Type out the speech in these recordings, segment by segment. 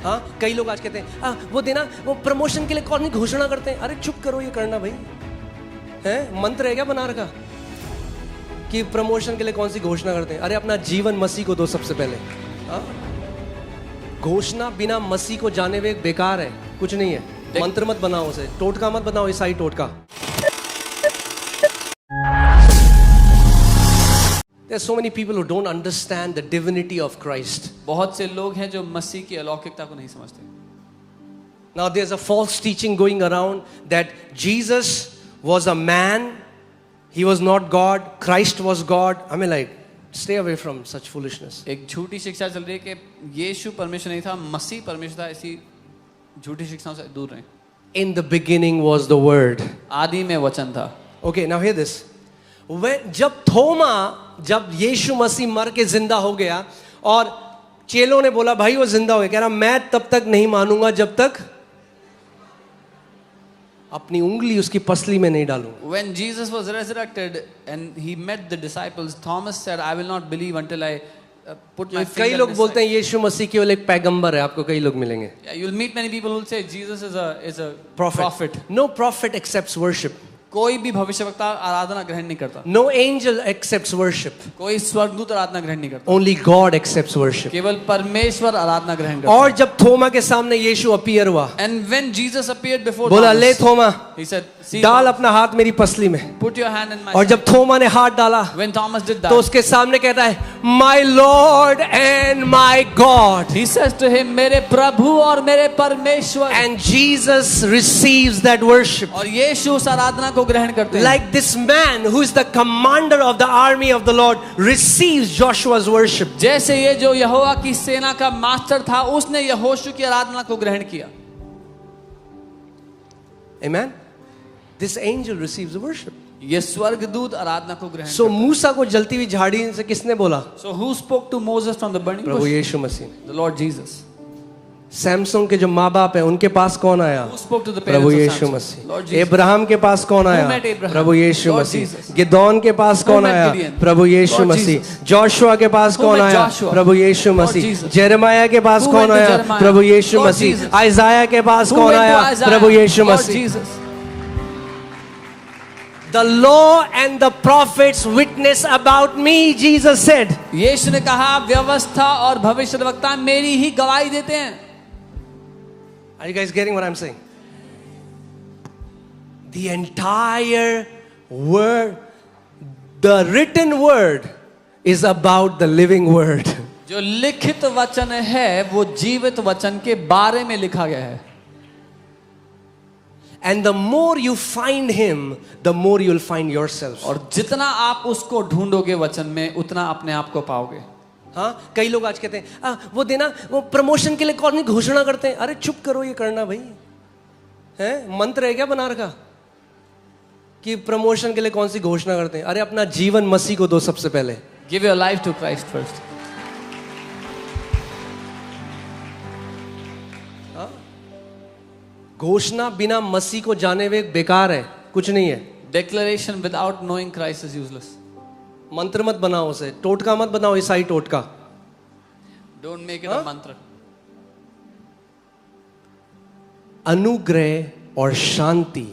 हाँ, कई लोग आज कहते हैं वो देना, वो प्रमोशन के लिए कौन घोषणा करते हैं। अरे चुप करो, ये करना भाई है मंत्र है क्या बना रखा कि प्रमोशन के लिए कौन सी घोषणा करते हैं। अरे अपना जीवन मसीह को दो सबसे पहले। घोषणा बिना मसीह को जाने हुए बेकार है, कुछ नहीं है। मंत्र मत बनाओ उसे, टोटका मत बनाओ, ईसाई टोटका। There are so many people who don't understand the divinity of Christ. बहुत से लोग हैं जो मसीह की अलौकिकता को नहीं समझते। Now there's a false teaching going around that Jesus was a man, he was not God, Christ was God. I mean, like, stay away from such foolishness. एक झूठी शिक्षा चल रही है कि यीशु परमेश्वर नहीं था, मसीह परमेश्वर था। ऐसी झूठी शिक्षाओं से दूर रहें। In the beginning was the Word. आदि में वचन था। Okay, now hear this. जब यीशु मसीह मर के जिंदा हो गया और चेलों ने बोला भाई वो जिंदा हो गया, कह रहा मैं तब तक नहीं मानूंगा जब तक अपनी उंगली उसकी पसली में नहीं डालूंगा। When Jesus was resurrected and he met the disciples, Thomas said, I will not believe until I put my finger. कई लोग बोलते हैं यीशु मसीह केवल एक पैगंबर है, आपको कई लोग मिलेंगे। Yeah, you'll meet many people who will say Jesus is a prophet. No prophet accepts worship. कोई भी भविष्यवक्ता आराधना ग्रहण नहीं करता। No angel accepts worship. कोई स्वर्गदूत आराधना ग्रहण नहीं करता। Only God accepts worship. केवल परमेश्वर आराधना ग्रहण करता। और जब थोमा के सामने यीशु अपीयर हुआ, And when Jesus appeared before बोला Thomas, ले थोमा, he said, See, डाल अपना हाथ मेरी पसली में। put your hand in my और जब थोमा ने हाथ डाला, when Thomas did that, तो उसके सामने कहता है My Lord and my God. he says to him, मेरे प्रभु और मेरे परमेश्वर। And Jesus receives that worship. और यीशु उस आराधना को ग्रहण करते हैं। Like this man who is the commander of the army of the Lord receives Joshua's worship. जैसे ये जो यहोवा की सेना का मास्टर था, उसने यहोशू की आराधना को ग्रहण किया। Amen. This angel receives the worship. ये स्वर्गदूत आराधना को ग्रहण So मूसा को जलती हुई झाड़ी से किसने बोला? So who spoke to Moses from the burning प्रभु bush? Yeshu Masih. The Lord Jesus. Samsung के जो माँ बाप है उनके पास कौन आया? Who spoke to the parents Prabhu of Yeshu Samson? Masih. Lord Jesus. Ibrahim के पास कौन आया? Who met Abraham? Prabhu Yeshu Lord Masih. Jesus. Gideon के पास कौन met आया? Gideon? प्रभु यीशु Lord मसीह। Jesus. जोशुआ के पास Who कौन met आया? Joshua? प्रभु यीशु Lord मसीह। Jesus. जेरेमाया के पास Who कौन went to आया? Jeremiah? प्रभु यीशु Lord मसीह। Jesus. आइजाया के पास Who कौन went to आया? Isaiah? Prabhu Yeshu Lord Masih. Jesus. The law and the prophets witness about me, Jesus said. यीशु ने कहा व्यवस्था और भविष्यद्वक्ता मेरी ही गवाही देते हैं। Are you guys getting what I'm saying? The entire word, the written word is about the living word. जो लिखित वचन है वो जीवित वचन के बारे में लिखा गया है। And the more you find him, the more you'll find yourself. और जितना आप उसको ढूंढोगे वचन में, उतना अपने आप को पाओगे। हाँ, कई लोग आज कहते हैं वो देना, वो प्रमोशन के लिए कौन घोषणा करते हैं। अरे चुप करो, ये करना भाई है मंत्र है क्या बना रखा कि प्रमोशन के लिए कौन सी घोषणा करते हैं। अरे अपना जीवन मसीह को दो सबसे पहले। Give your life to Christ first. घोषणा बिना मसीह को जाने हुए बेकार है, कुछ नहीं है। Declaration without knowing Christ is useless. मंत्र मत बनाओ उसे, टोटका मत बनाओ, ईसाई टोटका। Don't make it a mantra. अनुग्रह और शांति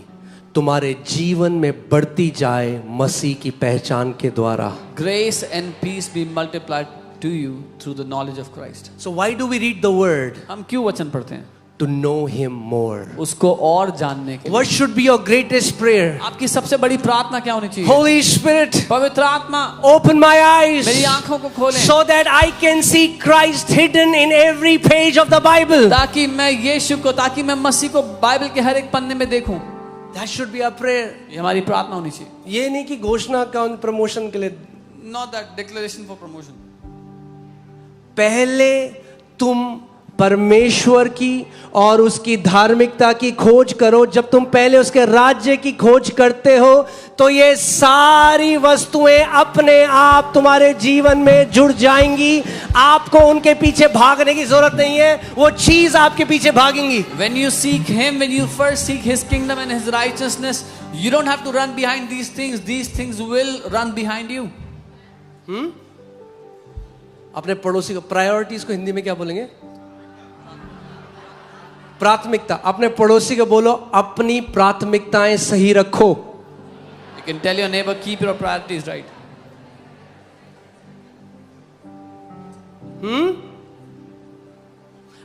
तुम्हारे जीवन में बढ़ती जाए मसीह की पहचान के द्वारा। Grace and peace be multiplied to you through the knowledge of Christ. So why do we read the word? हम क्यों वचन पढ़ते हैं? To know him more. उसको और जानने के लिए। What should be your greatest prayer? आपकी सबसे बड़ी प्रार्थना क्या होनी चाहिए? Holy Spirit, पवित्र आत्मा, open my eyes मेरी आंखों को खोलें, so that I can see Christ hidden in every page of the Bible. ताकि मैं यीशु को, ताकि मैं मसीह को बाइबल के हर एक पन्ने में देखूं। That should be our prayer. ये हमारी प्रार्थना होनी चाहिए। ये नहीं कि घोषणा का प्रमोशन के लिए। Not that declaration for promotion. पहले तुम परमेश्वर की और उसकी धार्मिकता की खोज करो। जब तुम पहले उसके राज्य की खोज करते हो तो ये सारी वस्तुएं अपने आप तुम्हारे जीवन में जुड़ जाएंगी। आपको उनके पीछे भागने की जरूरत नहीं है, वो चीज आपके पीछे भागेंगी। When you seek him, when you first seek his kingdom and his righteousness, you don't have to run behind these things. These things will run behind you. अपने पड़ोसी को प्रायोरिटीज को हिंदी में क्या बोलेंगे? प्राथमिकता, अपने पड़ोसी को बोलो अपनी प्राथमिकताएं सही रखो. You can tell your neighbor, keep your priorities right.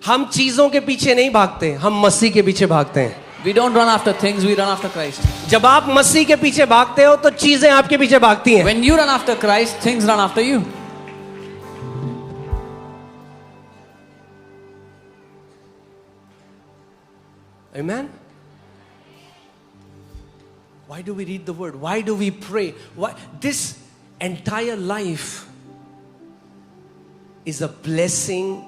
हम चीजों के पीछे नहीं भागते, हम मसीह के पीछे भागते हैं. We don't run after things, we run after Christ. जब आप मसीह के पीछे भागते हो तो चीजें आपके पीछे भागती हैं. When you run after Christ, things run after you. Amen. Why do we read the word? Why do we pray? Why this entire life is a blessing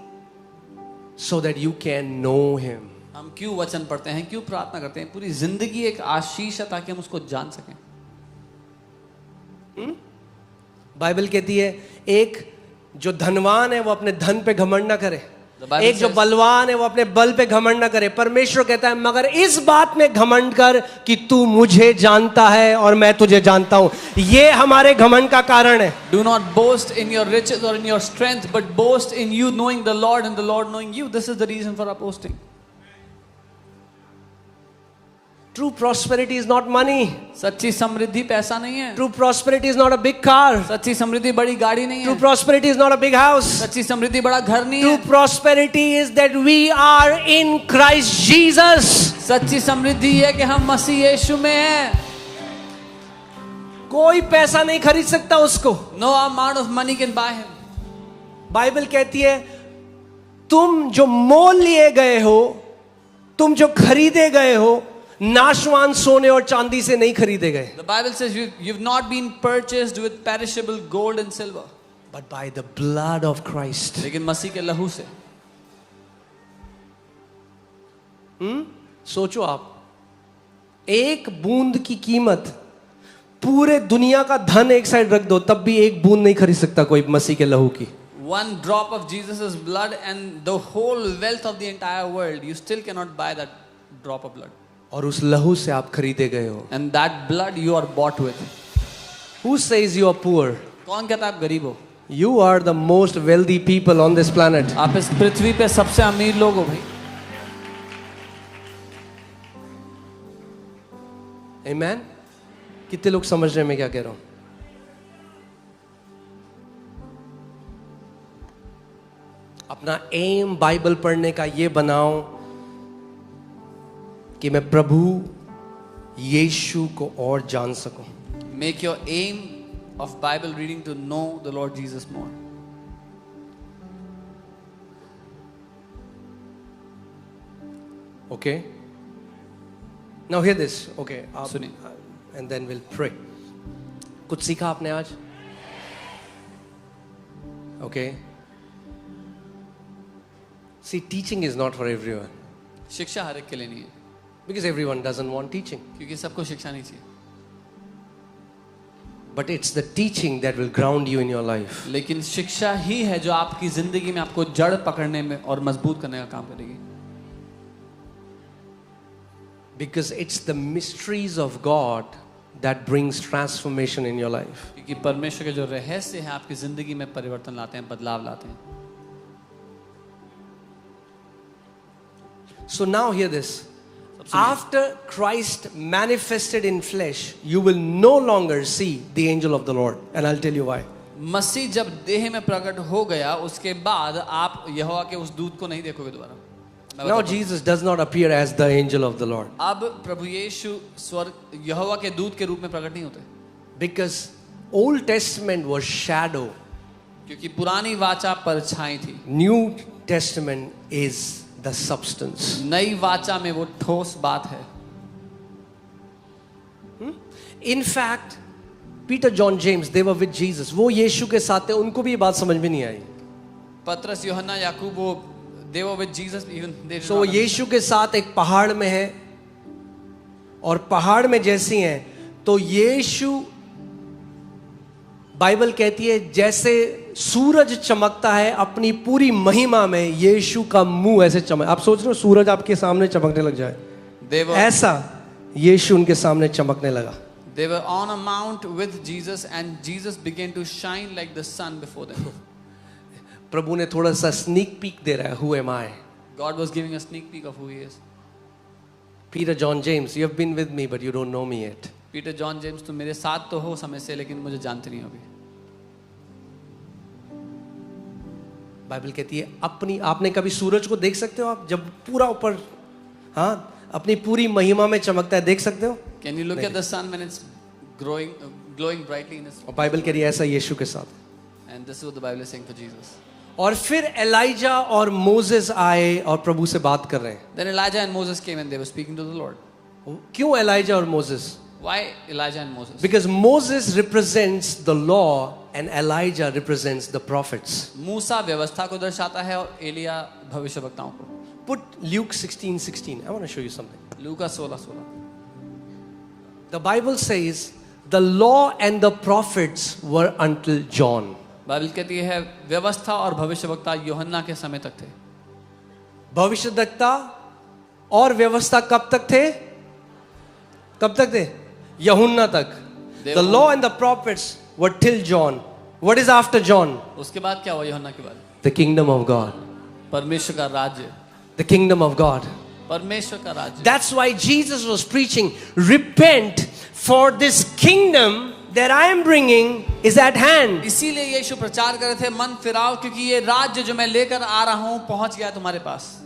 so that you can know him. हम क्यों वचन पढ़ते हैं, क्यों प्रार्थना करते हैं? पूरी जिंदगी एक आशीष है ताकि हम उसको जान सकें. बाइबल कहती है एक जो धनवान है वो अपने धन पे घमंड ना करे, एक जो बलवान है वो अपने बल पे घमंड ना करे. परमेश्वर कहता है मगर इस बात में घमंड कर कि तू मुझे जानता है और मैं तुझे जानता हूं. ये हमारे घमंड का कारण है. Do not boast in your riches or in your strength, but boast in you knowing the Lord and the Lord knowing you. This is the reason for our boasting. True prosperity is not money. सच्ची समृद्धि पैसा नहीं है. True prosperity is not a big car. सच्ची समृद्धि बड़ी गाड़ी नहीं True है. prosperity is not a big house. सच्ची समृद्धि बड़ा घर नहीं True है. prosperity is that we are in Christ Jesus. सच्ची समृद्धि है कि हम मसीह यीशु में हैं. कोई पैसा नहीं खरीद सकता उसको. No amount of money can buy him. Bible कहती है तुम जो मोल लिए गए हो, तुम जो खरीदे गए हो, नाशवान सोने और चांदी से नहीं खरीदे गए. The Bible says you've not been purchased with perishable gold and silver, But by the blood of Christ. लेकिन मसीह के लहू से. सोचो आप, एक बूंद की कीमत पूरे दुनिया का धन एक साइड रख दो तब भी एक बूंद नहीं खरीद सकता कोई मसीह के लहू की. One drop of Jesus' blood and the whole wealth of the entire world, you still cannot buy that drop of blood. और उस लहू से आप खरीदे गए हो. And that blood you are bought with. Who says you are poor? कौन कहता है आप गरीब हो? You are the most wealthy people on this planet. आप इस पृथ्वी पे सबसे अमीर लोग हो भाई. Amen? कितने लोग समझ रहे हैं मैं क्या कह रहा हूं? अपना एम बाइबल पढ़ने का ये बनाओ कि मैं प्रभु यीशु को और जान सकूं. Make your aim of Bible reading to know the Lord Jesus more. Okay? Now hear this. Okay. सुनिए. And then we'll pray. कुछ सीखा आपने आज? Okay. See, teaching is not for everyone. शिक्षा हर एक के लिए नहीं है. Because everyone doesn't want teaching. क्योंकि सबको शिक्षा नहीं चाहिए. But it's the teaching that will ground you in your life. लेकिन शिक्षा ही है जो आपकी जिंदगी में आपको जड़ पकड़ने में और मजबूत करने का काम करेगी. Because it's the mysteries of God that brings transformation in your life. क्योंकि परमेश्वर के जो रहस्य हैं आपकी जिंदगी में परिवर्तन लाते हैं, बदलाव लाते हैं. So now hear this. After Christ manifested in flesh, you will no longer see the angel of the Lord. And I'll tell you why. मसीह जब देह में प्रकट हो गया उसके बाद आप यहोवा के उस दूत को नहीं देखोगे दोबारा. Now Jesus does not appear as the angel of the Lord. अब प्रभु यीशु स्वर्ग यहोवा के दूत के रूप में प्रकट नहीं होते. Because Old Testament was shadow. क्योंकि पुरानी वाचा परछाई थी. New Testament is the substance. नई वाचा में वो ठोस बात है. In fact, Peter, John, James, they were with Jesus. वो यीशु के साथ थे, उनको भी ये बात समझ में नहीं आई. पतरस, यूहन्ना, याकूब, वो they were with Jesus even they did So वो not यीशु के साथ एक पहाड़ में है और पहाड़ में जैसी हैं तो यीशु, बाइबल कहती है जैसे सूरज चमकता है अपनी पूरी महिमा में, यीशु का मुंह ऐसे चमक. आप सोच रहे हो सूरज आपके सामने चमकने लग जाए, ऐसा यीशु उनके सामने चमकने लगा. They were on a mount with Jesus and Jesus began to shine like the sun before them. प्रभु ने थोड़ा सा स्नीक पीक दे रहा है. Who am I? God was giving a sneak peek of who he is. Peter, John, James, you have been with me, but you don't know me yet. Peter John James तुम मेरे साथ तो हो समय से, लेकिन मुझे जानते नहीं हो अभी. बाइबल कहती है अपनी, आपने कभी सूरज को देख सकते हो आप जब पूरा ऊपर, हाँ, अपनी पूरी महिमा में चमकता है, देख सकते हो? Can you look at the sun when it's glowing brightly in its? और बाइबल कह रही है ऐसा यीशु के साथ. And this is what the Bible is saying for Jesus. और फिर एलाइजा और मोसेस आए और प्रभु से बात कर रहे हैं. Then Elijah and Moses came and they were speaking to the Lord. क्यों एलाइजा और Moses? Why Elijah and Moses? Because Moses represents the law and Elijah represents the prophets. मूसा व्यवस्था को दर्शाता है और एलिया भविष्यवक्ताओं को. Put Luke 16:16. I want to show you something. Luka 16:16. The Bible says the law and the prophets were until John. Bible कहती है व्यवस्था और भविष्यवक्ता यूहन्ना के समय तक थे. भविष्यद्वक्ता और व्यवस्था कब तक थे? कब तक थे? यूहन्ना तक. The law and the prophets were till John. What is after John? उसके बाद क्या हुआ यूहन्ना के बाद? The kingdom of God. परमेश्वर का राज्य. The kingdom of God. परमेश्वर का राज्य. That's why Jesus was preaching, repent, for this kingdom that I am bringing is at hand. इसीलिए यीशु प्रचार कर रहे थे, मन फिराओ क्योंकि ये राज्य जो मैं लेकर आ रहा हूं पहुंच गया तुम्हारे पास.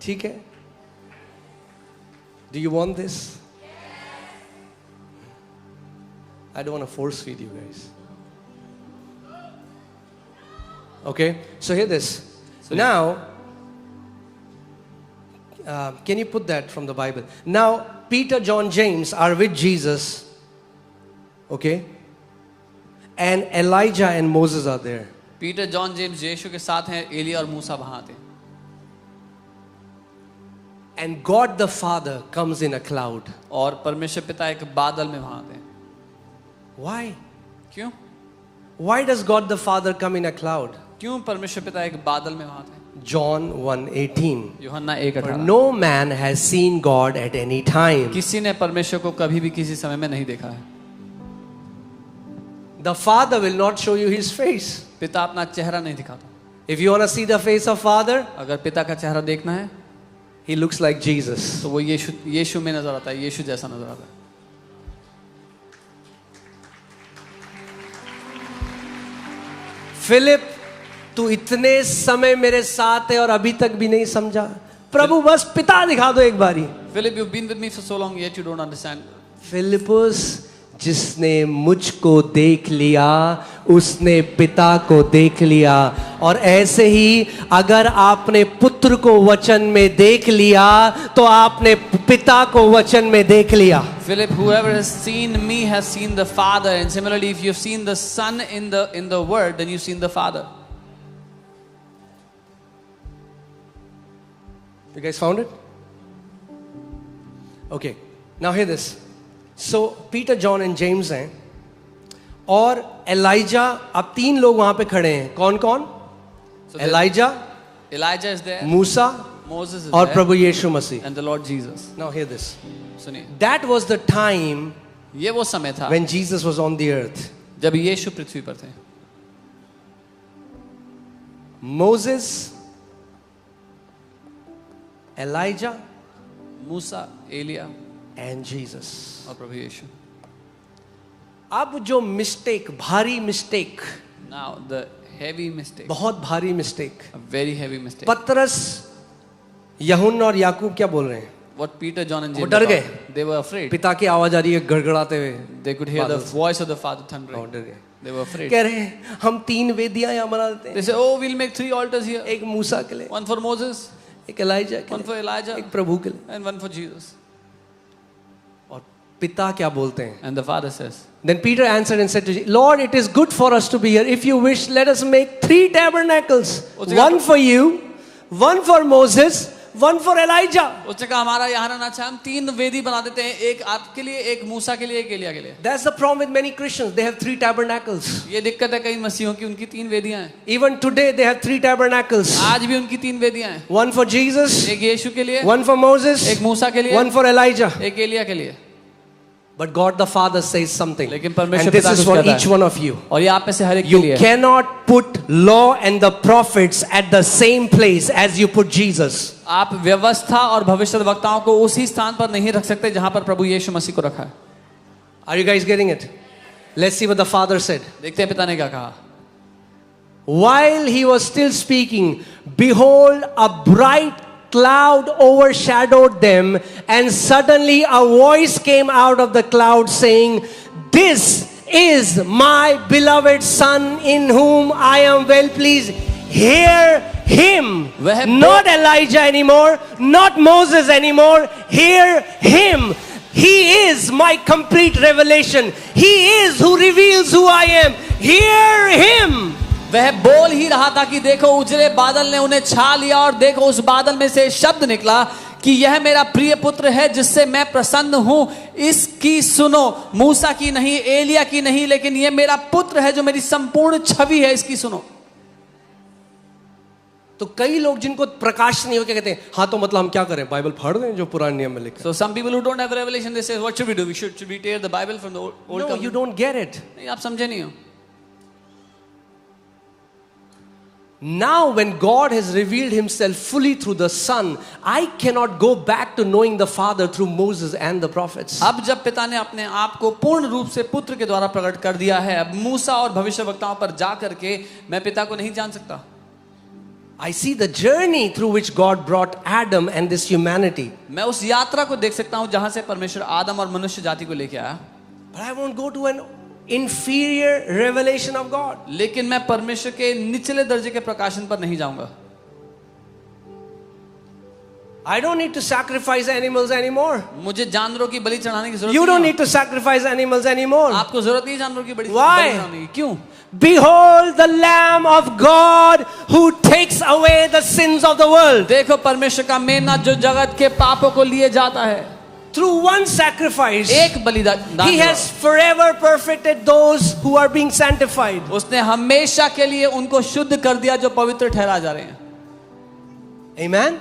ठीक है? Do you want this? I don't want to force feed you guys. Okay, so hear this. Now, can you put that from the Bible? Now, Peter, John, James are with Jesus. Okay, and Elijah and Moses are there. Peter John James यीशु के साथ हैं, एलिया और मूसा वहां थे. And God the Father comes in a cloud. और परमेश्वर पिता एक बादल में वहां थे. Why? क्यों? Why does God the Father come in a cloud? क्यों परमेश्वर पिता एक बादल में वहां थे? John 1:18. यूहन्ना For 1:18. no man has seen God at any time. किसी ने परमेश्वर को कभी भी किसी समय में नहीं देखा है. The Father will not show you His face. पिता अपना चेहरा नहीं दिखाता. If you want to see the face of Father, अगर पिता का चेहरा देखना है He looks like Jesus. तो वो यीशु में नजर आता है, यीशु जैसा नजर आता है. फिलिप, तू इतने समय मेरे साथ है और अभी तक भी नहीं समझा. प्रभु बस पिता दिखा दो एक बारी. Philip, you've been with me for so long, yet you don't understand. Philip, जिसने मुझको देख लिया उसने पिता को देख लिया. और ऐसे ही अगर आपने पुत्र को वचन में देख लिया तो आपने पिता को वचन में देख लिया. Philip, whoever has seen me has seen the Father, and similarly, if you've seen the Son in the Word, then you've seen the Father. You guys found it? Okay. Now hear this. So Peter, John and James हैं और ELISA. अब 3 लोग वहां पे खड़े हैं. कौन कौन? So Elijah, Elijah is there, Musa Moses is और there, प्रभु Yeshu Masih. and the Lord Jesus. Now hear this. सुनिए, That was the time ये वो समय था when Jesus was on the earth. जब यीशु पृथ्वी पर थे. Moses, Elijah Musa, Elia and Jesus. और प्रभु यीशु. अब जो मिस्टेक, भारी mistake, Now the heavy mistake, बहुत भारी mistake. a very heavy mistake. पतरस, यूहन्ना और याकूब क्या बोल रहे हैं? What Peter, John and वो James डर गए. thought, they were afraid. पिता की आवाज आ रही है गड़गड़ाते हुए. They could hear the बादल से. voice of the Father और thundering. डर गए. They were afraid. कह रहे हैं हम 3 वेदियां यहाँ बना देते हैं. They say, oh, we'll make 3 altars here. एक मूसा के लिए, One for Moses, एक एलाइजा के one for लिए, Elijah, एक प्रभु के लिए. and one for Jesus. और पिता क्या बोलते हैं? And the Father says, Then Peter answered and said to Jesus, Lord, it is good for us to be here. If you wish, let us make 3 tabernacles. One for you, one for Moses, one for Elijah. उसने कहा हमारा यहाँ रहना चाहिए, हम 3 वेदी बना देते हैं, एक आपके लिए, एक मूसा के लिए, एक एलिया के लिए. That's the problem with many Christians. They have 3 tabernacles. ये दिक्कत है कई मसीहों की, उनकी 3 वेदियां हैं. Even today they have 3 tabernacles. आज भी उनकी 3 वेदियां हैं. One for Jesus, एक यीशु के लिए, one for Moses, एक मूसा के लिए, one for Elijah. एक एलिया के लिए. But God the Father says something. लेकिन परमेश्वर And this पिता is कुछ for कहता है। each one of you. और ये आप में से हर एक के You लिए है। cannot put law and the prophets at the same place as you put Jesus. आप व्यवस्था और भविष्यद्वक्ताओं को उसी स्थान पर नहीं रख सकते जहां पर प्रभु यीशु मसीह को रखा है। Are you guys getting it? Let's see what the Father said. देखते हैं पिता ने क्या कहा। While he was still speaking, behold, a bright cloud overshadowed them, and suddenly a voice came out of the cloud saying, "This is my beloved Son, in whom I am well pleased. Hear him." Not Elijah anymore, not Moses anymore. Hear him. He is my complete revelation. He is who reveals who I am. Hear him. वह बोल ही रहा था कि देखो उजले बादल ने उन्हें छा लिया, और देखो उस बादल में से शब्द निकला कि यह मेरा प्रिय पुत्र है जिससे मैं प्रसन्न हूं, इसकी सुनो। मूसा की नहीं, एलिया की नहीं, लेकिन यह मेरा पुत्र है जो मेरी संपूर्ण छवि है, इसकी सुनो। तो कई लोग जिनको प्रकाश नहीं हो क्या कहते हैं, हाँ तो मतलब हम क्या करें, बाइबल फाड़ दें जो पुराने नियम में लिखा है। So some people who don't have revelation, they say, what should we do? Should we tear the Bible from the old No, covenant? you don't get it. नहीं, आप समझे नहीं हो। Now when God has revealed himself fully through the Son, I cannot go back to knowing the Father through Moses and the prophets. अब जब पिता ने अपने आप को पूर्ण रूप से पुत्र के द्वारा प्रकट कर दिया है, अब मूसा और भविष्यवक्ताओं पर जा करके मैं पिता को नहीं जान सकता। I see the journey through which God brought Adam and this humanity. मैं उस यात्रा को देख सकता हूं जहां से परमेश्वर आदम और मनुष्य जाति को लेके आया। But I won't go to an inferior revelation of God. लेकिन मैं परमेश्वर के निचले दर्जे के प्रकाशन पर नहीं जाऊंगा। I don't need to sacrifice animals anymore. मुझे जानवरों की बलि चढ़ाने की जरूरत You नहीं don't है। need to sacrifice animals anymore. आपको जरूरत नहीं जानवरों की बलि Why? चढ़ाने की। क्यों? Behold the Lamb of God who takes away the sins of the world. देखो परमेश्वर का मेमना जो जगत के पापों को लिए जाता है। Through one sacrifice, एक बलिदान He has forever perfected those who are being sanctified. उसने हमेशा के लिए उनको शुद्ध कर दिया जो पवित्र ठहरा जा रहे हैं। Amen.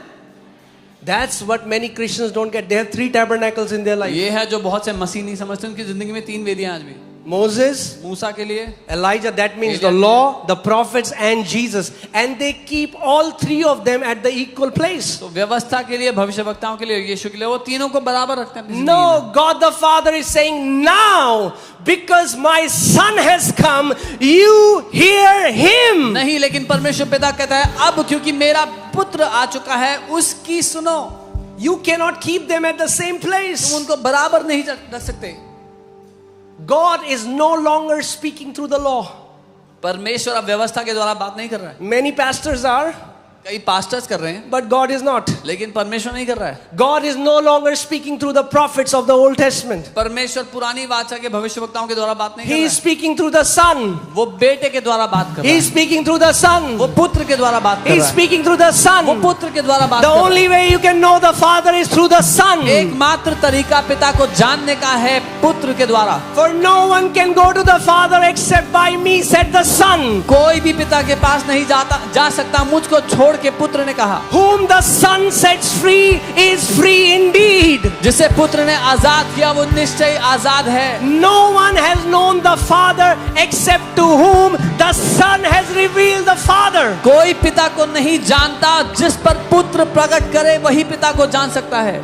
That's what many Christians don't get. They have 3 tabernacles in their life. ये है जो बहुत से मसीह नहीं समझते, उनकी जिंदगी में 3 वेदियां आज भी। Moses, मूसा के लिए, Elijah, that means the Elijah. law, the prophets and Jesus. And they keep all 3 of them at the equal place. तो व्यवस्था के लिए, भविष्यवक्ताओं के लिए, यीशु के लिए, वो तीनों को बराबर रखते हैं अपनी जिंदगी No, में। God the Father is saying, now, because my Son has come, you hear him. नहीं, लेकिन परमेश्वर पिता कहता है अब क्योंकि मेरा पुत्र आ चुका है उसकी सुनो। You cannot keep them at the same तुम place. उनको बराबर नहीं रख सकते। God is no longer speaking through the law. परमेश्वर अब व्यवस्था के द्वारा बात नहीं कर रहा है। Many pastors are, कई पास्टर्स कर रहे हैं, but God is not. लेकिन परमेश्वर नहीं कर रहा है। God is no longer speaking through the prophets of the Old Testament. परमेश्वर पुरानी वाचा के भविष्यवक्ताओं के द्वारा बात नहीं कर He रहा is है। speaking through the Son. वो बेटे के द्वारा बात कर He रहा is है। speaking through the Son. वो पुत्र के द्वारा बात कर He is रहा है। speaking through the वो Son. पुत्र के द्वारा बात The कर रहा है। only way you can know the Father is through the Son. एकमात्र तरीका पिता को जानने का है पुत्र के द्वारा। For no one can go to the Father except by me, said the Son. कोई भी पिता के पास नहीं जा सकता मुझको छोड़ के, पुत्र ने कहा। Whom the Son sets free is free indeed. जिसे पुत्र ने आजाद किया वो निश्चय आजाद है। No one has known the Father except to whom the Son has revealed the Father. कोई पिता को नहीं जानता, जिस पर पुत्र प्रकट करे वही पिता को जान सकता है।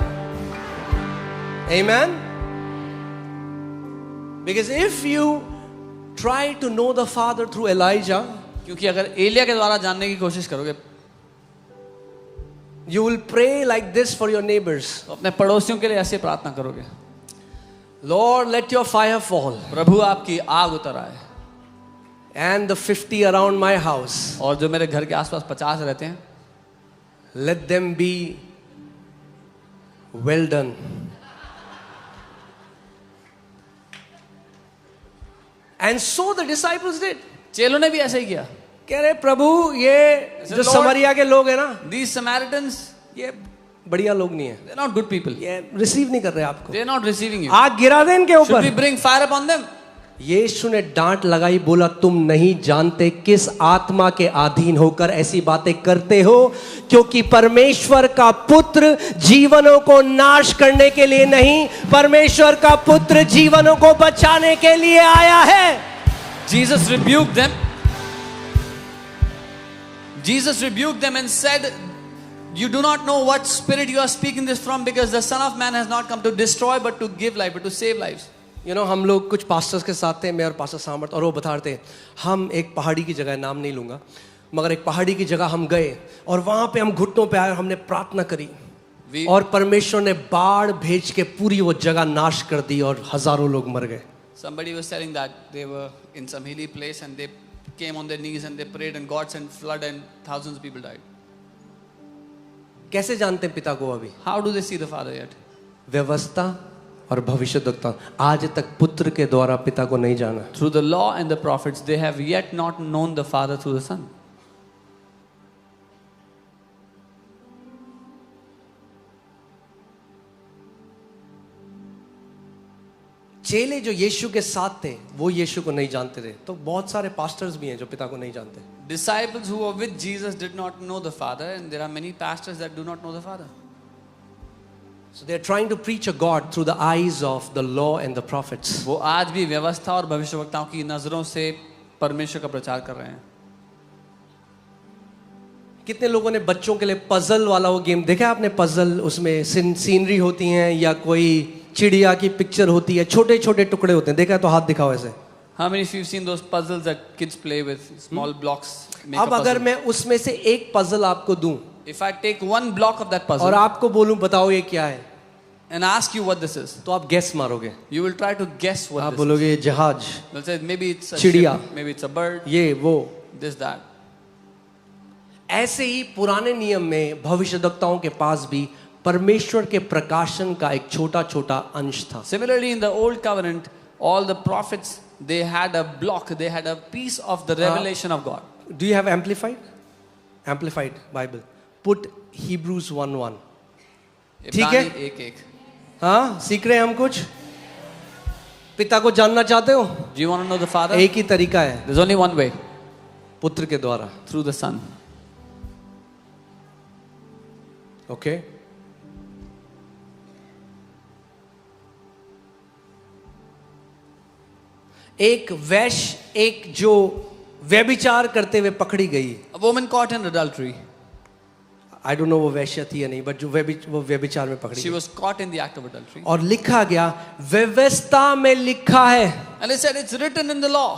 Amen. Because if you try to know the Father through Elijah, क्योंकि अगर एलिया के द्वारा जानने की कोशिश करोगे you will pray like this for your neighbors. तो अपने पड़ोसियों के लिए ऐसे प्रार्थना करोगे, Lord, let your fire fall. प्रभु आपकी आग उतर आए, And the 50 around my house, और जो मेरे घर के आसपास 50 रहते हैं, let them be well done. And so the disciples did. चेलों ने भी ऐसा ही किया। कह रहे प्रभु ये जो Lord, समरिया के लोग हैं ना, These Samaritans, ये बढ़िया लोग नहीं है, they're not good people. ये रिसीव नहीं कर रहे आपको, They're not receiving you. आग गिरा दे इनके Should we ऊपर. bring fire upon them? यीशु ने डांट लगाई, बोला तुम नहीं जानते किस आत्मा के अधीन होकर ऐसी बातें करते हो, क्योंकि परमेश्वर का पुत्र जीवनों को नाश करने के लिए नहीं, परमेश्वर का पुत्र जीवनों को बचाने के लिए आया है। Jesus rebuked them. Jesus rebuked them and said, you do not know what spirit you are speaking this from, because the Son of Man has not come to destroy but to give life, but to save lives. हम लोग कुछ pastors के साथ थे, मैं और pastor सामर्थ, और वो बता रहे थे हम एक पहाड़ी की जगह, नाम नहीं लूंगा, मगर एक पहाड़ी की जगह हम गए और वहां पे हम घुटनों पे आए और हमने प्रार्थना करी और परमेश्वर ने बाढ़ भेज के पूरी वो जगह नाश कर दी और हजारों लोग मर गए। Somebody was telling that they were in some hilly place and they came on their knees and they prayed and God sent flood and thousands of people died. कैसे जानते हैं पिता को अभी? How do they see the Father yet? व्यवस्था और भविष्यद्वक्ता आज तक पुत्र के द्वारा पिता को नहीं जाना। Through the law and the prophets, they have yet not known the Father through the Son. चेले जो यीशु के साथ थे वो यीशु को नहीं जानते थे, तो बहुत सारे पास्टर्स भी हैं जो पिता को नहीं जानते। Disciples who were with Jesus did not know the Father, and there are many pastors that do not know the Father. So they are trying to preach a God through the eyes of the law and the prophets. वो आज भी व्यवस्था और भविष्यवक्ताओं की नजरों से परमेश्वर का प्रचार कर रहे हैं। कितने लोगों ने बच्चों के लिए पजल वाला वो गेम देखा है आपने? पजल, उसमें सीनरी होती हैं या कोई चिड़िया की पिक्चर होती है, छोटे छोटे टुकड़े होते हैं, देखा है तो हाथ दिखाओ ऐसे। How many of you have seen those puzzles that kids play with, small blocks? अब अगर मैं उसमें से एक पजल आपको दूं If I take one block of that puzzle और आपको बोलूं बताओ ये क्या है, and ask you what this is, तो आप गेस मारोगे, you will try to guess what आप this बोलोगे ये जहाज, is. You'll say maybe it's a चिड़िया, ship, maybe it's a bird, ये वो। this that. ऐसे ही पुराने नियम में भविष्यद्वक्ताओं के पास भी परमेश्वर के प्रकाशन का एक छोटा छोटा अंश था। Similarly, in the old covenant, all the prophets, they had a block, they had a piece of the revelation of God. Do you have amplified? Amplified Bible. Put Hebrews 1:1. ठीक है? एक हाँ, सीख रहे हैं हम कुछ? पिता को जानना चाहते हो? Do you want to know the Father? एक ही तरीका है, There's only one way, पुत्र के द्वारा। through the Son. ओके? एक वैश्य, एक जो व्यभिचार करते हुए पकड़ी गई, A woman caught in adultery. I don't know वो वैश्य थी या नहीं, बट जो वो व्यभिचार में पकड़ी She गई, was caught in the act of adultery. और लिखा गया, व्यवस्था में लिखा है And it said, it's written in the law,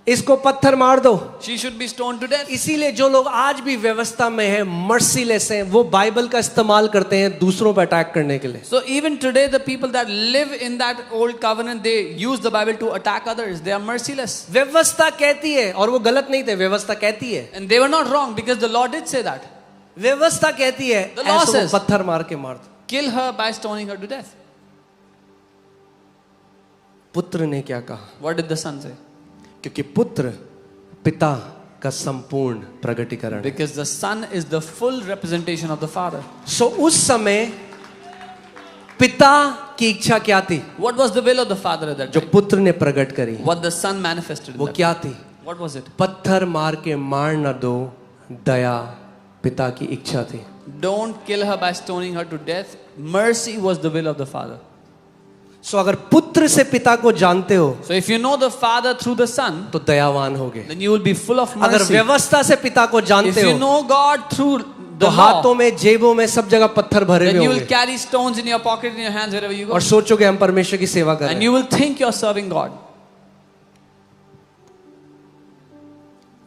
इसको पत्थर मार दो। she should be stoned to death. इसीलिए जो लोग आज भी व्यवस्था में हैं, मर्सीलेस हैं, वो बाइबल का इस्तेमाल करते हैं दूसरों पर अटैक करने के लिए। So even today, the people that live in that old covenant, they use the Bible to attack others. They are merciless. व्यवस्था कहती है, और वो गलत नहीं थे, व्यवस्था कहती है, And they were not wrong because the law did say that. व्यवस्था कहती है The law ऐसो says- को पत्थर मार के मार दो। Kill her by stoning her to death. पुत्र ने क्या कहा? What did the Son say? क्योंकि पुत्र पिता का संपूर्ण प्रगटीकरण है। Because the Son is the full representation of the Father. सो उस समय पिता की इच्छा क्या थी? What was the will of the Father at that जो time? पुत्र ने प्रकट करी, What the Son manifested. वो in that. क्या थी? What was it? पत्थर मार के मार न दो, दया पिता की इच्छा थी। Don't kill her by stoning her to death. Mercy was the will of the Father. सो अगर पुत्र से पिता को जानते हो So if you know the Father through the Son, तो दयावान होगे। then you will be full of अगर mercy. व्यवस्था से पिता को If जानते you हो know God through तो the law, हाथों में, जेबों में, सब जगह पत्थर भरे then हुए you will होंगे carry stones in your pocket, in your hands, wherever you go. और सोचोगे हम परमेश्वर की सेवा कर रहे And हैं। you will think you're serving God.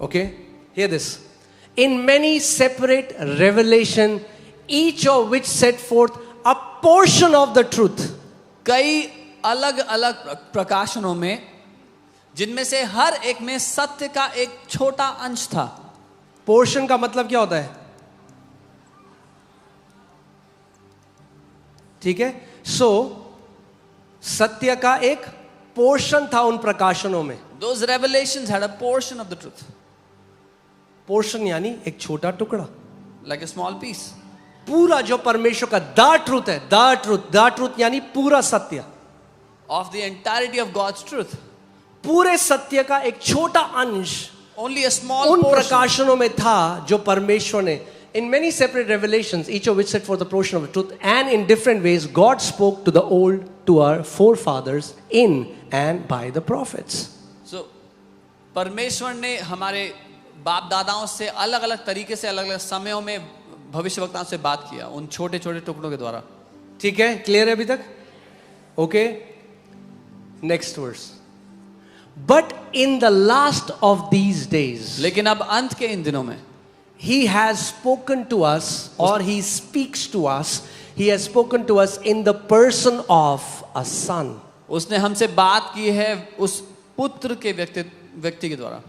Okay? Hear this. In many separate revelation, each of which set forth a portion of the truth. कई अलग अलग प्रकाशनों में, जिनमें से हर एक में सत्य का एक छोटा अंश था. पोर्शन का मतलब क्या होता है? ठीक है? सो सत्य का एक पोर्शन था उन प्रकाशनों में। Those revelations had a portion of the truth, portion यानी एक छोटा टुकड़ा। like a small piece. पूरा जो परमेश्वर का द ट्रूथ है, द ट्रूथ यानी पूरा सत्य, Of the entirety of God's truth. पूरे सत्य का एक छोटा अंश only a small उन portion. प्रकाशनों में था जो परमेश्वर ने in many separate revelations, each of which set forth the portion of the truth, and in different ways God spoke to the old, to our forefathers in and by the prophets. So, परमेश्वर ने हमारे बाप दादाओं से अलग अलग तरीके से अलग अलग समयों में भविष्यवक्ताओं से बात किया उन छोटे छोटे टुकड़ों के द्वारा. ठीक है, क्लियर है अभी तक? Okay, next verse. But in the last of these days, लेकिन अब अंत के इन दिनों में He has spoken to us, or He speaks to us. He has spoken to us in the person of a son. उसने हमसे बात की है उस पुत्र के व्यक्ति के द्वारा.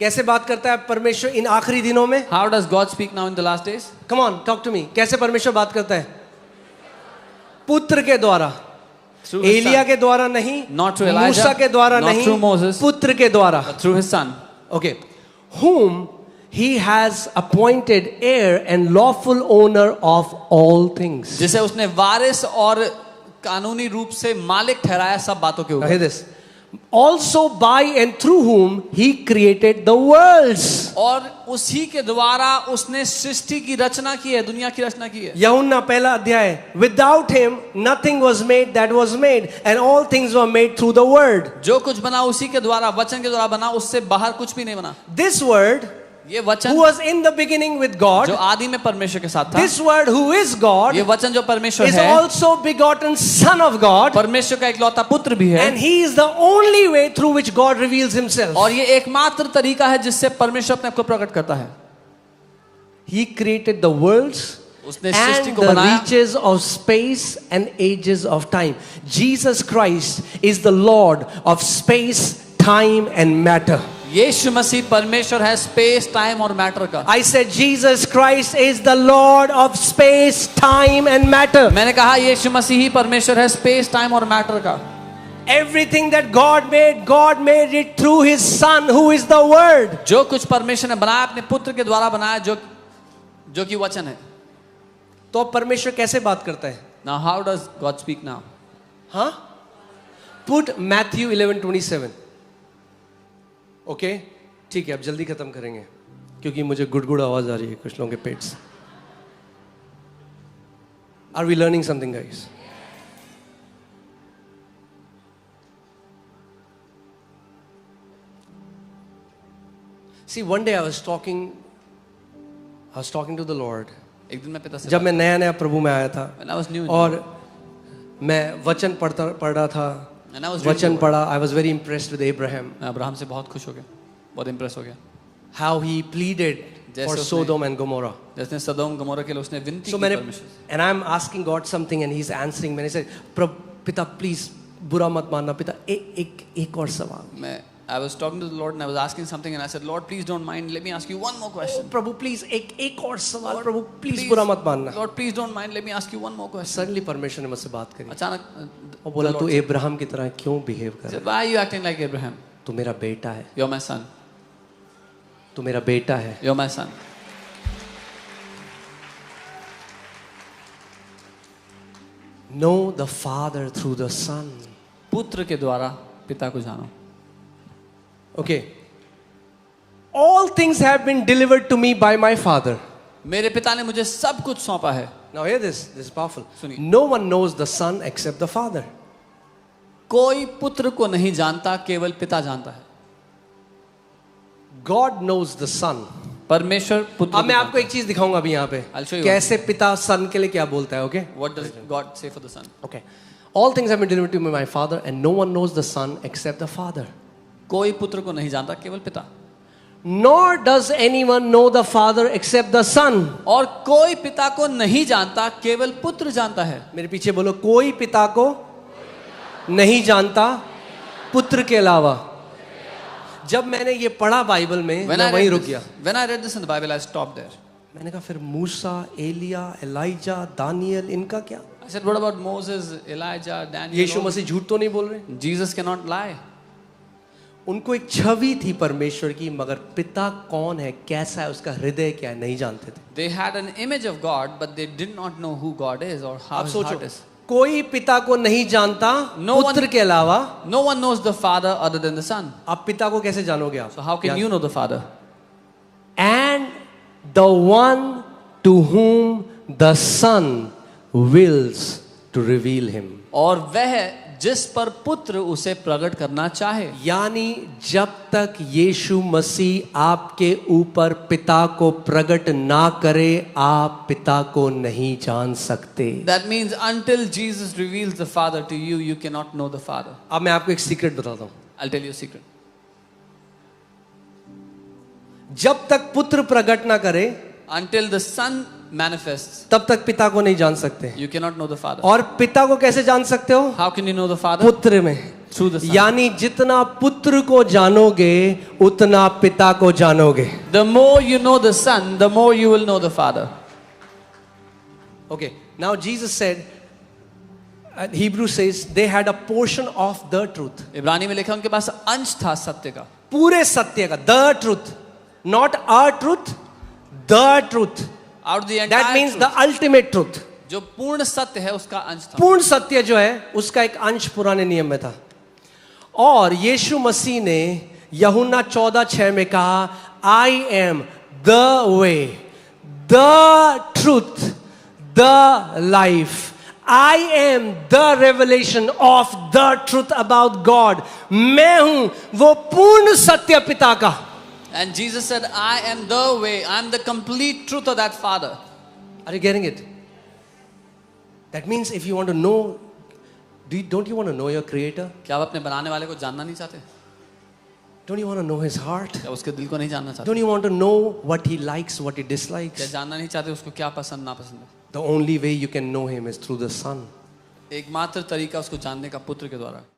कैसे बात करता है परमेश्वर इन आखिरी दिनों में? How does God speak now in the last days? Come on, talk to me. कैसे परमेश्वर बात करता है? पुत्र के द्वारा. Through his Elia son. के द्वारा नहीं, Not through Elijah, मूसा के द्वारा not नहीं, through Moses. पुत्र के द्वारा. But through his son. Okay, whom He has appointed heir and lawful owner of all things. जिसे उसने वारिस और कानूनी रूप से मालिक ठहराया सब बातों के Now ऊपर. hear this. Also by and through whom He created the worlds. और उसी के द्वारा उसने सृष्टि की रचना की है, दुनिया की रचना की है. यूहन्ना पहला अध्याय. Without Him nothing was made that was made, and all things were made through the word. जो कुछ बना उसी के द्वारा, वचन के द्वारा बना, उससे बाहर कुछ भी नहीं बना. This word ये who वचन was in the beginning with God, जो आदि में परमेश्वर के साथ था, this word who is God ये वचन जो परमेश्वर is है, also begotten Son of God, परमेश्वर का इकलौता पुत्र भी है. and He is the only way through which God reveals Himself. और ये एकमात्र तरीका है जिससे परमेश्वर अपने आप को प्रकट करता है. He created the worlds उसने सृष्टि and को the बनाया. reaches of space and ages of time. Jesus Christ is the Lord of space, time and matter. यीशु मसीह परमेश्वर है स्पेस, टाइम और मैटर का. I said Jesus Christ is the Lord of space, time and matter. मैंने कहा यीशु मसीह ही परमेश्वर है space, time और matter का. Everything that God made it through His Son, who is the Word. जो कुछ परमेश्वर ने बनाया अपने पुत्र के द्वारा बनाया, जो कि वचन है. तो अब परमेश्वर कैसे बात करता है? Now how does God speak now? हाँ? Put Matthew 11:27. ओके, ठीक है, अब जल्दी खत्म करेंगे क्योंकि मुझे गुड़गुड़ आवाज आ रही है कुछ लोगों के पेट से. Are we learning something, guys? See, one day I was talking to the Lord. एक दिन मैं पिता से जब मैं नया नया प्रभु में आया था when I was new in और मैं वचन पढ़ रहा था, and I was reading वचन the word. पढ़ा. I was very impressed with Abraham, मैं अब्राहम से बहुत खुश हो गया, बहुत इम्प्रेस हो गया. how he pleaded जैसे for उसने- Sodom and Gomorrah. जैसे सदोम गमोरा के लिए उसने विनती So की मैंने, परमेश्वर से. and I'm asking God something and He's answering. मैंने said, पिता please बुरा मत मानना पिता, एक और सवाल. I was talking to the Lord and I was asking something and I said, Lord, please don't mind. Let me ask you one more question. Prabhu please एक और सवाल. प्रभु प्लीज Please, बुरा मत मानना. Lord, please don't mind. Let me ask you one more question. Suddenly परमेश्वर ने मुझसे बात करी अचानक और बोला तू अब्राहम की तरह क्यों बिहेव कर रहा said, why are you acting like Abraham? है? तू मेरा बेटा है, You're my son. तू मेरा बेटा है. You're my son. Know the Father through the Son. पुत्र के द्वारा पिता को जानो. Okay. All things have been delivered to me by my Father. मेरे पिता ने मुझे सब कुछ सौंपा है. Now hear this. This is powerful. सुनिए. No one knows the Son except the Father. कोई पुत्र को नहीं जानता, केवल पिता जानता है. God knows the Son. परमेश्वर पुत्र अब मैं को आपको एक चीज दिखाऊंगा अभी यहाँ पे I'll show you कैसे पिता सन के लिए क्या बोलता है. ओके, जानता है. What does God say for the son? Okay. All things have been delivered to me by my Father, and no one knows the Son except the Father. कोई पुत्र को नहीं जानता, केवल पिता. Nor does anyone know the Father except the Son. और कोई पिता को नहीं जानता, केवल पुत्र जानता है. मेरे पीछे बोलो, कोई पिता को नहीं जानता पुत्र के अलावा. जब मैंने ये पढ़ा बाइबल में मैं वहीं रुक गया. When I read this in the Bible, I stopped there. मैंने कहा फिर मूसा, एलिया, एलाइजा, दानियल, इनका क्या? I said, what about Moses, Elijah, Daniel? यीशु मसीह झूठ तो नहीं बोल रहे? Jesus cannot lie. उनको एक छवि थी परमेश्वर की, मगर पिता कौन है, कैसा है, उसका हृदय क्या है, नहीं जानते थे. They had an image of God, but they did not know who God is or how आप His सोचो, heart is. कोई पिता को नहीं जानता No one- पुत्र के अलावा। No one knows the Father other than the Son. आप पिता को कैसे जानोगे आप? So how can you know the Father? And the one to whom the Son wills to reveal him. और वह जिस पर पुत्र उसे प्रकट करना चाहे। यानी जब तक यीशु मसीह आपके ऊपर पिता को प्रकट ना करे, आप पिता को नहीं जान सकते। That means until Jesus reveals the Father to you, you cannot know the Father. अब मैं आपको एक सीक्रेट बताता हूं। I'll tell you a secret. जब तक पुत्र प्रकट ना करे, Until the Son manifests, तब तक पिता को नहीं जान सकते। you cannot know the Father. और पिता को कैसे जान सकते हो? How can you know the Father? पुत्र में। Through the Son. यानी जितना पुत्र को जानोगे उतना पिता को जानोगे। The more you know the Son, the more you will know the Father. Okay, now Jesus said, Hebrew says they had a portion of the truth. इब्रानी में लिखा उनके पास अंश था सत्य का। पूरे सत्य का, the truth, not our truth, the truth. Out of the entire That means truth. the ultimate truth. जो पूर्ण सत्य है उसका अंश था। पूर्ण सत्य जो है उसका एक अंश पुराने नियम में था। और यीशु मसीह ने यूहन्ना 14:6 में कहा, I am the way, the truth, the life. I am the revelation of the truth about God. मैं हूं वो पूर्ण सत्य पिता का। And Jesus said, I am the way, I am the complete truth of that Father. Are you getting it? That means if you want to know, don't you want to know your creator? क्या आप अपने बनाने वाले को जानना नहीं चाहते? Don't you want to know his heart? क्या उसके दिल को नहीं जानना चाहते? Don't you want to know what he likes, what he क्या dislikes? जानना नहीं चाहते उसको क्या पसंद नापसंद है? The only way you can know him is through the Son. एकमात्र तरीका उसको जानने का पुत्र के द्वारा।